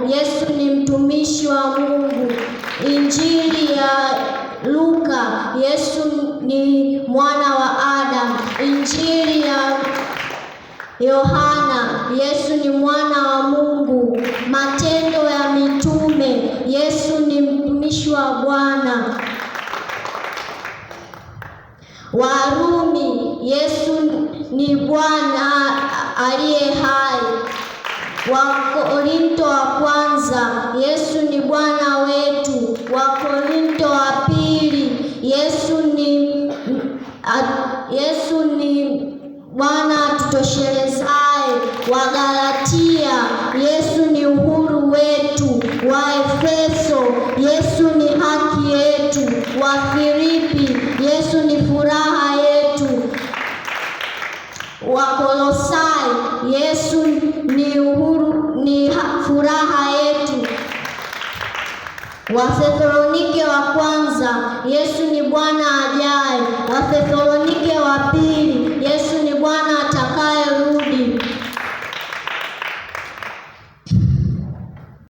Yesu ni mtumishi wa Mungu. Injili ya Luka, Yesu ni mwana wa Adamu. Injili ya Yohana, Yesu ni mwana wa Mungu. Matendo ya Mitume, Yesu ni mtumishi wa Bwana. Warumi, Yesu ni Bwana aliye hai. Wakorinto wa kwanza, Yesu ni Bwana wetu. Wakorinto wa pili, Yesu ni Bwana tutoshelezaye. Wagalatia, Yesu ni uhuru wetu. Waefeso, Yesu ni haki yetu. Wafilipi, Yesu ni furaha yetu. Wakolosai, Yesu ni uhuru, ni furaha yetu. Wathesalonike wa kwanza, Yesu ni Bwana ajaye.